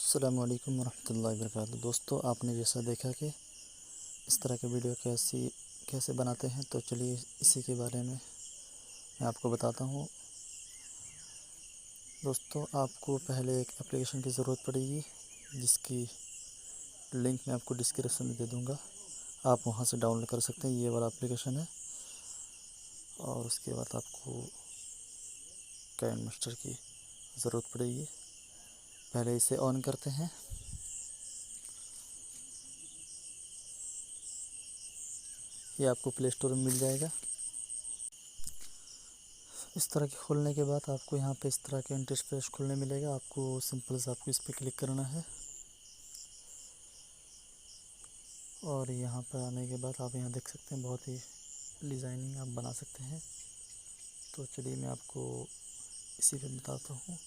अस्सलाम वालेकुम वरहमतुल्लाहि वबरकातुहू। दोस्तों, आपने जैसा देखा कि इस तरह के वीडियो कैसे बनाते हैं, तो चलिए इसी के बारे में मैं आपको बताता हूँ। दोस्तों, आपको पहले एक एप्लीकेशन की ज़रूरत पड़ेगी, जिसकी लिंक मैं आपको डिस्क्रिप्शन में दे दूँगा। आप वहाँ से डाउनलोड कर सकते हैं, ये वाला एप्लीकेशन है। और उसके बाद आपको kinemaster की ज़रूरत पड़ेगी। पहले इसे ऑन करते हैं। ये आपको प्ले स्टोर में मिल जाएगा। इस तरह के खोलने के बाद आपको यहाँ पे इस तरह के इंटरफेस खुलने मिलेगा। आपको सिंपल से आपको इस पर क्लिक करना है और यहाँ पर आने के बाद आप यहाँ देख सकते हैं बहुत ही डिज़ाइनिंग आप बना सकते हैं। तो चलिए मैं आपको इसी पे बताता हूँ।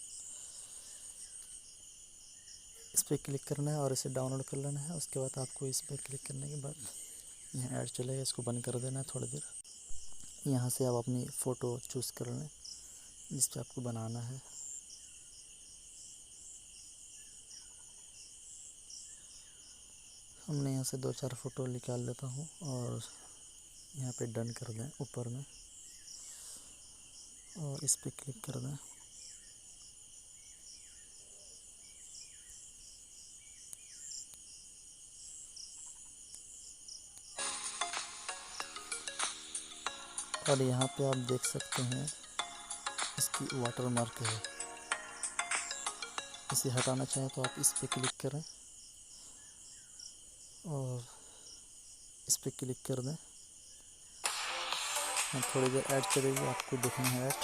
इस पर क्लिक करना है और इसे डाउनलोड कर लेना है। उसके बाद आपको इस पर क्लिक करने के बाद यहाँ ऐड चलेगा, इसको बंद कर देना है थोड़ी देर। यहाँ से आप अपनी फ़ोटो चूज़ कर लें जिस पे आपको बनाना है। हमने यहाँ से 2-4 फ़ोटो निकाल लेता हूँ और यहाँ पे डन कर दें ऊपर में और इस पे क्लिक कर दें। और यहाँ पे आप देख सकते हैं इसकी वाटर मार्क है। इसे हटाना चाहें तो आप इस पे क्लिक करें और इस पे क्लिक कर दें। थोड़ी देर ऐड चलेगी, आपको देखना है ऐड।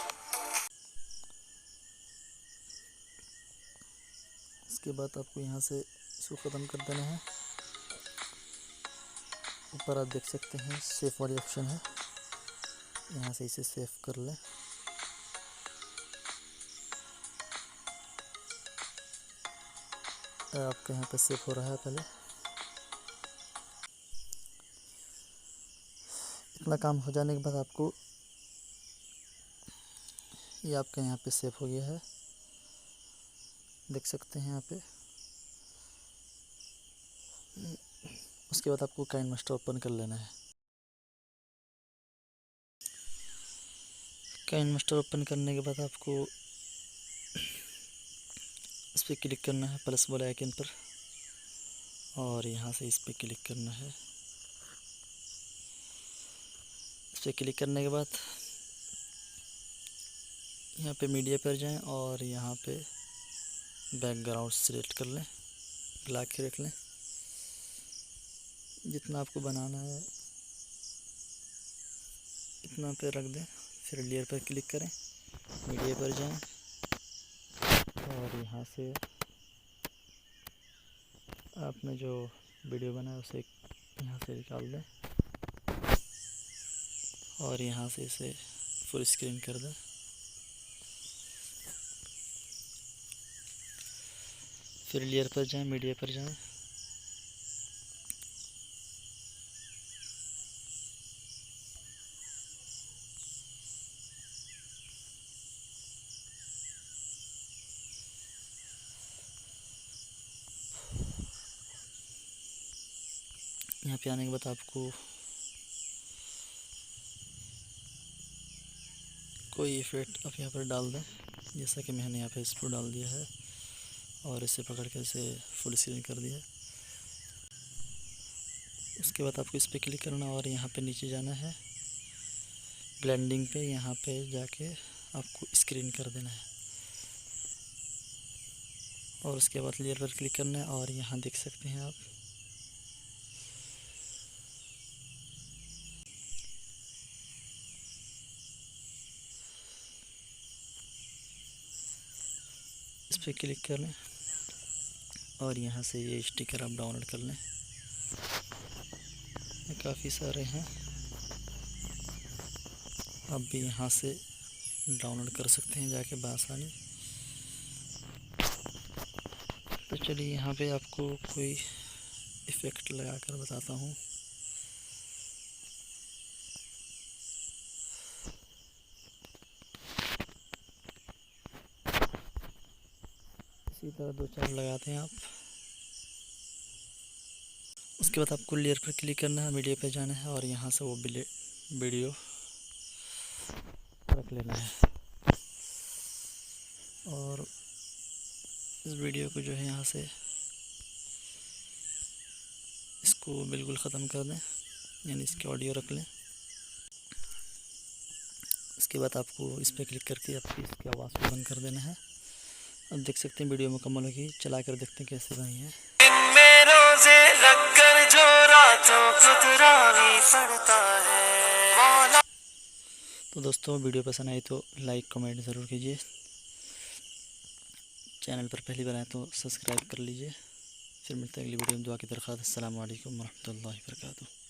इसके बाद आपको यहाँ से इसको ख़त्म कर देना है। ऊपर आप देख सकते हैं सेव वाली ऑप्शन है, यहाँ से इसे सेव कर लें। आपके यहाँ पे सेव हो रहा है। पहले इतना काम हो जाने के बाद आपको ये आपके यहाँ पे सेव हो गया है, देख सकते हैं यहाँ पे। उसके बाद आपको kinemaster ओपन कर लेना है। kinemaster ओपन करने के बाद आपको इस पर क्लिक करना है प्लस वाले आइकन पर और यहाँ से इस पर क्लिक करना है। इस पर क्लिक करने के बाद यहाँ पे मीडिया पर जाएं और यहाँ पे बैकग्राउंड सिलेक्ट कर लें, ब्लैक ही रख लें। जितना आपको बनाना है इतना पे रख दें। फिर लेयर पर क्लिक करें, मीडिया पर जाएं और यहाँ से आपने जो वीडियो बनाया उसे यहाँ से निकाल दें और यहाँ से इसे फुल स्क्रीन कर दें। फिर लेयर पर जाएं, मीडिया पर जाएं यहाँ पे आने के बाद आपको कोई इफेक्ट आप यहाँ पर डाल दें, जैसा कि मैंने यहाँ पे इसको डाल दिया है और इसे पकड़ कर इसे फुल स्क्रीन कर दिया। उसके बाद आपको इस पर क्लिक करना और यहाँ पे नीचे जाना है ब्लेंडिंग पे। यहाँ पे जाके आपको स्क्रीन कर देना है और उसके बाद लेयर पर क्लिक करना है और यहाँ देख सकते हैं आप इस पर क्लिक कर लें और यहाँ से ये स्टिकर आप डाउनलोड कर लें। काफ़ी सारे हैं, आप भी यहाँ से डाउनलोड कर सकते हैं जाके बआसानी। तो चलिए यहाँ पे आपको कोई इफ़ेक्ट लगा कर बताता हूँ। इसी तरह 2-4 लगाते हैं आप। उसके बाद आपको लेयर पर क्लिक करना है, मीडिया पे जाना है और यहाँ से वो वीडियो रख लेना है। और इस वीडियो को जो है यहाँ से इसको बिल्कुल ख़त्म कर दें, यानी इसकी ऑडियो रख लें। उसके बाद आपको इस पर क्लिक करके आपकी इसकी आवाज़ को बंद कर देना है। अब देख सकते हैं वीडियो मुकम्मल होगी, चला कर देखते हैं कैसे बनी है। तो दोस्तों वीडियो पसंद आई तो लाइक कमेंट ज़रूर कीजिए। चैनल पर पहली बार आए तो सब्सक्राइब कर लीजिए। फिर मिलते हैं अगली वीडियो में। दुआ की दरख्वास्त। अस्सलामु अलैकुम वरहमतुल्लाहि वबरकातुहू।